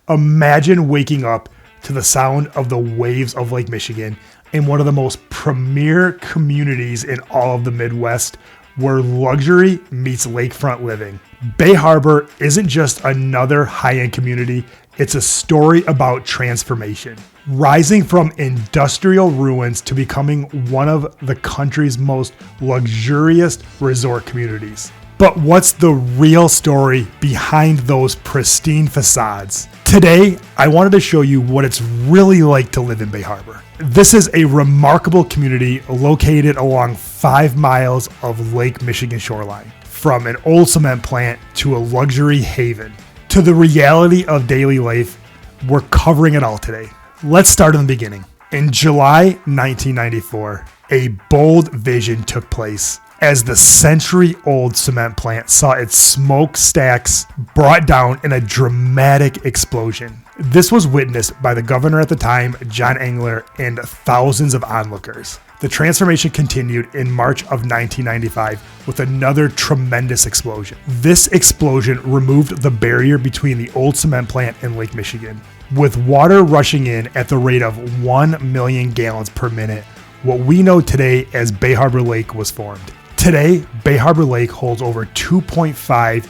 Imagine waking up to the sound of the waves of Lake Michigan in one of the most premier communities in all of the Midwest, where luxury meets lakefront living. Bay Harbor isn't just another high-end community, it's a story about transformation. Rising from industrial ruins to becoming one of the country's most luxurious resort communities. But what's the real story behind those pristine facades? Today, I wanted to show you what it's really like to live in Bay Harbor. This is a remarkable community located along 5 miles of Lake Michigan shoreline. From an old cement plant to a luxury haven, to the reality of daily life, we're covering it all today. Let's start in the beginning. In July 1994, a bold vision took place as the century-old cement plant saw its smokestacks brought down in a dramatic explosion. This was witnessed by the governor at the time, John Engler, and thousands of onlookers. The transformation continued in March of 1995 with another tremendous explosion. This explosion removed the barrier between the old cement plant and Lake Michigan. With water rushing in at the rate of 1 million gallons per minute, what we know today as Bay Harbor Lake was formed. Today, Bay Harbor Lake holds over 2.5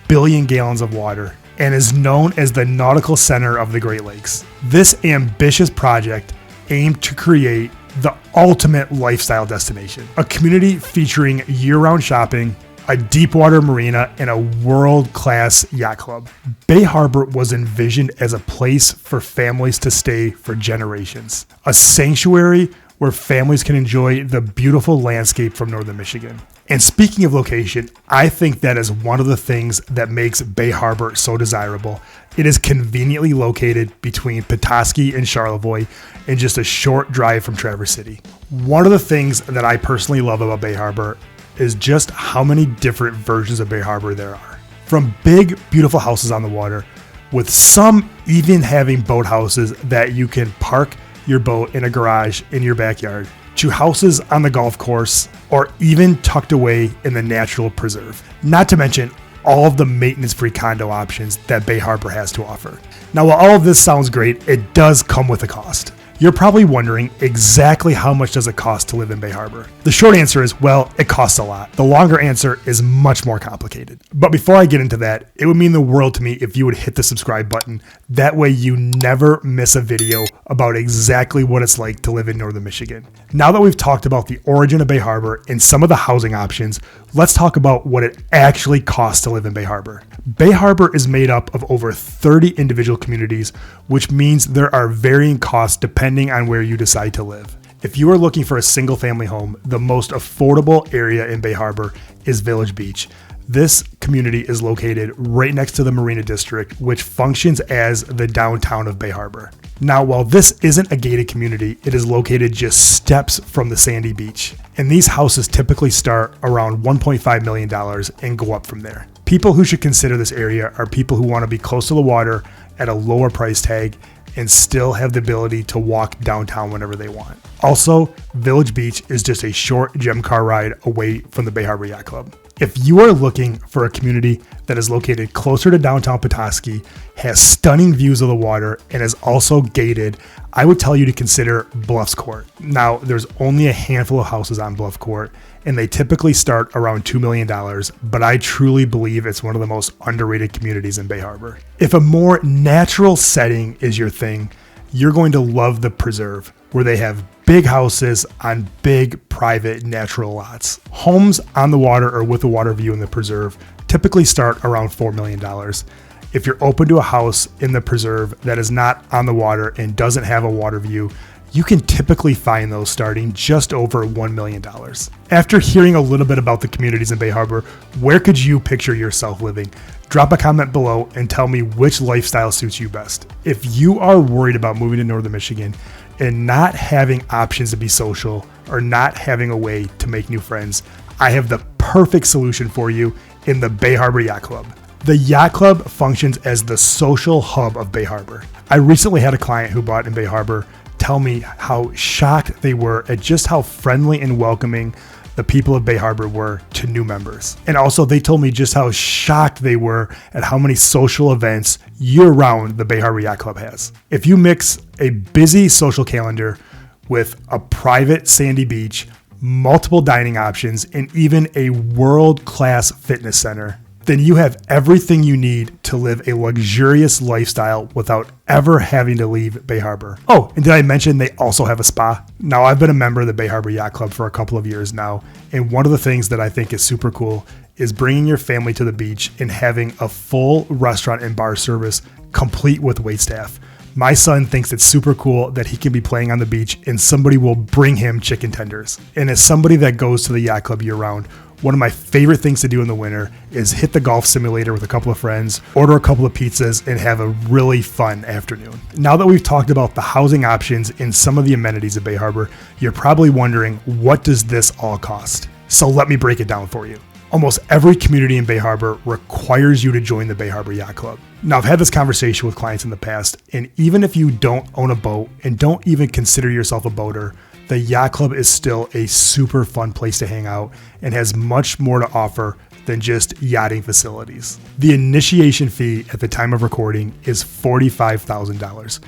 billion gallons of water and is known as the nautical center of the Great Lakes. This ambitious project aimed to create the ultimate lifestyle destination, a community featuring year-round shopping, a deep-water marina, and a world-class yacht club. Bay Harbor was envisioned as a place for families to stay for generations, a sanctuary where families can enjoy the beautiful landscape from northern Michigan. And speaking of location, I think that is one of the things that makes Bay Harbor so desirable. It is conveniently located between Petoskey and Charlevoix and just a short drive from Traverse City. One of the things that I personally love about Bay Harbor is just how many different versions of Bay Harbor there are. From big, beautiful houses on the water, with some even having boathouses that you can park your boat in a garage in your backyard, to houses on the golf course, or even tucked away in the natural preserve. Not to mention all of the maintenance-free condo options that Bay Harbor has to offer. Now, while all of this sounds great, it does come with a cost. You're probably wondering exactly how much does it cost to live in Bay Harbor? The short answer is, well, it costs a lot. The longer answer is much more complicated. But before I get into that, it would mean the world to me if you would hit the subscribe button. That way you never miss a video about exactly what it's like to live in northern Michigan. Now that we've talked about the origin of Bay Harbor and some of the housing options, let's talk about what it actually costs to live in Bay Harbor. Bay Harbor is made up of over 30 individual communities, which means there are varying costs depending on where you decide to live. If you are looking for a single family home, the most affordable area in Bay Harbor is Village Beach. This community is located right next to the Marina District, which functions as the downtown of Bay Harbor. Now, while this isn't a gated community, it is located just steps from the sandy beach. And these houses typically start around $1.5 million and go up from there. People who should consider this area are people who want to be close to the water at a lower price tag and still have the ability to walk downtown whenever they want. Also, Village Beach is just a short gem car ride away from the Bay Harbor Yacht Club. If you are looking for a community that is located closer to downtown Petoskey, has stunning views of the water, and is also gated, I would tell you to consider Bluffs Court. Now, there's only a handful of houses on Bluff Court, and they typically start around $2 million, but I truly believe it's one of the most underrated communities in Bay Harbor. If a more natural setting is your thing, you're going to love the Preserve, where they have big houses on big private natural lots. Homes on the water or with a water view in the Preserve typically start around $4 million. If you're open to a house in the Preserve that is not on the water and doesn't have a water view, you can typically find those starting just over $1 million. After hearing a little bit about the communities in Bay Harbor, where could you picture yourself living? Drop a comment below and tell me which lifestyle suits you best. If you are worried about moving to northern Michigan and not having options to be social or not having a way to make new friends, I have the perfect solution for you in the Bay Harbor Yacht Club. The Yacht Club functions as the social hub of Bay Harbor. I recently had a client who bought in Bay Harbor tell me how shocked they were at just how friendly and welcoming the people of Bay Harbor were to new members. And also they told me just how shocked they were at how many social events year-round the Bay Harbor Yacht Club has. If you mix a busy social calendar with a private sandy beach, multiple dining options, and even a world-class fitness center, then you have everything you need to live a luxurious lifestyle without ever having to leave Bay Harbor. Oh, and did I mention they also have a spa? Now, I've been a member of the Bay Harbor Yacht Club for a couple of years now, and one of the things that I think is super cool is bringing your family to the beach and having a full restaurant and bar service complete with waitstaff. My son thinks it's super cool that he can be playing on the beach and somebody will bring him chicken tenders. And as somebody that goes to the yacht club year round, one of my favorite things to do in the winter is hit the golf simulator with a couple of friends, order a couple of pizzas, and have a really fun afternoon. Now that we've talked about the housing options and some of the amenities of Bay Harbor, you're probably wondering, what does this all cost? So let me break it down for you. Almost every community in Bay Harbor requires you to join the Bay Harbor Yacht Club. Now, I've had this conversation with clients in the past, and even if you don't own a boat and don't even consider yourself a boater, the Yacht Club is still a super fun place to hang out and has much more to offer than just yachting facilities. The initiation fee at the time of recording is $45,000.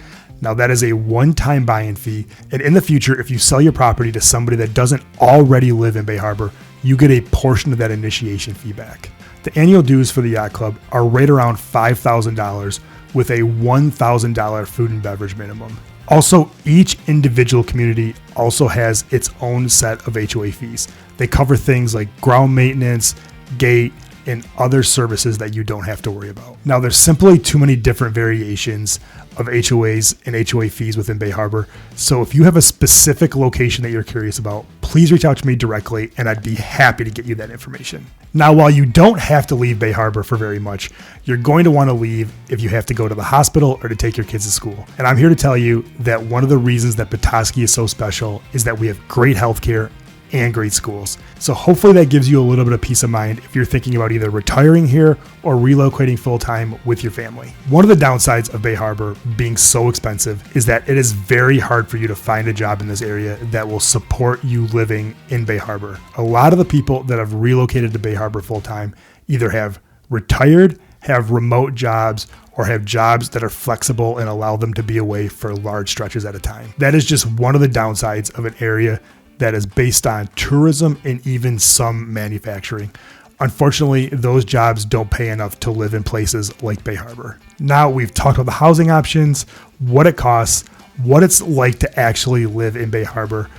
Now, that is a one-time buy-in fee, and in the future, if you sell your property to somebody that doesn't already live in Bay Harbor, you get a portion of that initiation fee back. The annual dues for the Yacht Club are right around $5,000 with a $1,000 food and beverage minimum. Also, each individual community also has its own set of HOA fees. They cover things like ground maintenance, gate, and other services that you don't have to worry about. Now, there's simply too many different variations of HOAs and HOA fees within Bay Harbor. So if you have a specific location that you're curious about, please reach out to me directly and I'd be happy to get you that information. Now, while you don't have to leave Bay Harbor for very much, you're going to want to leave if you have to go to the hospital or to take your kids to school. And I'm here to tell you that one of the reasons that Petoskey is so special is that we have great healthcare and great schools. So hopefully that gives you a little bit of peace of mind if you're thinking about either retiring here or relocating full-time with your family. One of the downsides of Bay Harbor being so expensive is that it is very hard for you to find a job in this area that will support you living in Bay Harbor. A lot of the people that have relocated to Bay Harbor full-time either have retired, have remote jobs, or have jobs that are flexible and allow them to be away for large stretches at a time. That is just one of the downsides of an area that is based on tourism and even some manufacturing. Unfortunately, those jobs don't pay enough to live in places like Bay Harbor. Now we've talked about the housing options, what it costs, what it's like to actually live in Bay Harbor.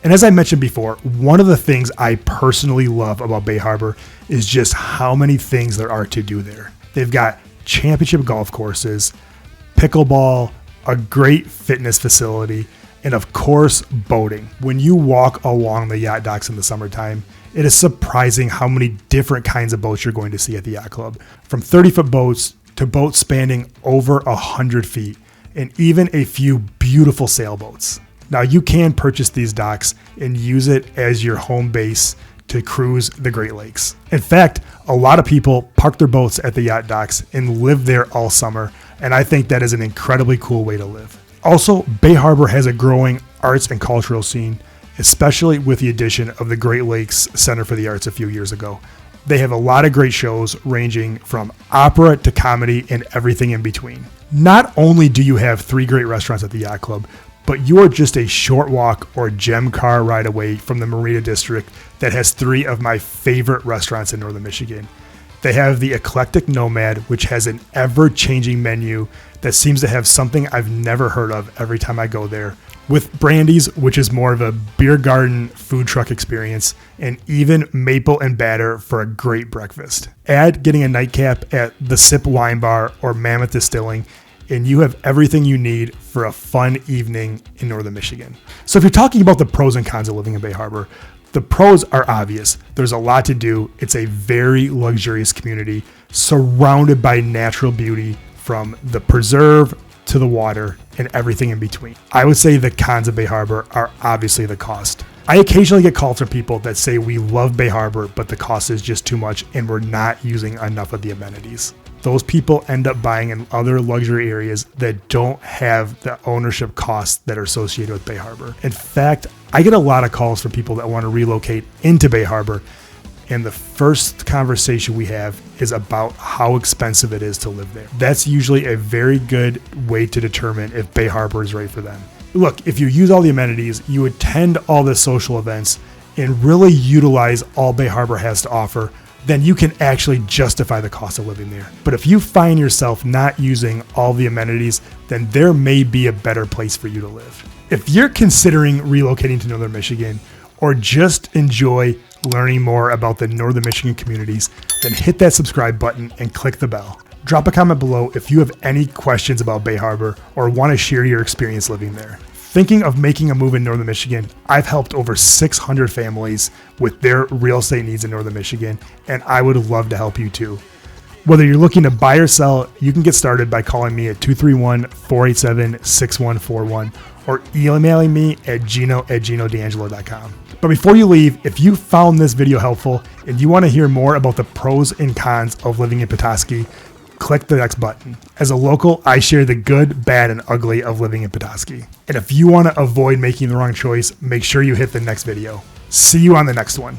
And as I mentioned before, one of the things I personally love about Bay Harbor is just how many things there are to do there. They've got championship golf courses, pickleball, a great fitness facility, and of course, boating. When you walk along the yacht docks in the summertime, it is surprising how many different kinds of boats you're going to see at the yacht club. From 30-foot boats to boats spanning over 100 feet, and even a few beautiful sailboats. Now, you can purchase these docks and use it as your home base to cruise the Great Lakes. In fact, a lot of people park their boats at the yacht docks and live there all summer, and I think that is an incredibly cool way to live. Also, Bay Harbor has a growing arts and cultural scene, especially with the addition of the Great Lakes Center for the Arts a few years ago. They have a lot of great shows ranging from opera to comedy and everything in between. Not only do you have 3 great restaurants at the Yacht Club, but you are just a short walk or gem car ride away from the Marina District that has 3 of my favorite restaurants in Northern Michigan. They have the Eclectic Nomad, which has an ever-changing menu that seems to have something I've never heard of every time I go there, with Brandy's, which is more of a beer garden food truck experience, and even Maple and Batter for a great breakfast. Add getting a nightcap at the Sip Wine Bar or Mammoth Distilling, and you have everything you need for a fun evening in Northern Michigan. So if you're talking about the pros and cons of living in Bay Harbor, the pros are obvious. There's a lot to do. It's a very luxurious community surrounded by natural beauty from the preserve to the water and everything in between. I would say the cons of Bay Harbor are obviously the cost. I occasionally get calls from people that say we love Bay Harbor, but the cost is just too much and we're not using enough of the amenities. Those people end up buying in other luxury areas that don't have the ownership costs that are associated with Bay Harbor. In fact, I get a lot of calls from people that want to relocate into Bay Harbor, and the first conversation we have is about how expensive it is to live there. That's usually a very good way to determine if Bay Harbor is right for them. Look, if you use all the amenities, you attend all the social events, and really utilize all Bay Harbor has to offer, then you can actually justify the cost of living there. But if you find yourself not using all the amenities, then there may be a better place for you to live. If you're considering relocating to Northern Michigan, or just enjoy learning more about the Northern Michigan communities, then hit that subscribe button and click the bell. Drop a comment below if you have any questions about Bay Harbor or want to share your experience living there. Thinking of making a move in Northern Michigan, I've helped over 600 families with their real estate needs in Northern Michigan, and I would love to help you too. Whether you're looking to buy or sell, you can get started by calling me at 231-487-6141 or emailing me at gino@ginodangelo.com. But before you leave, if you found this video helpful and you want to hear more about the pros and cons of living in Petoskey, click the next button. As a local, I share the good, bad, and ugly of living in Petoskey. And if you want to avoid making the wrong choice, make sure you hit the next video. See you on the next one.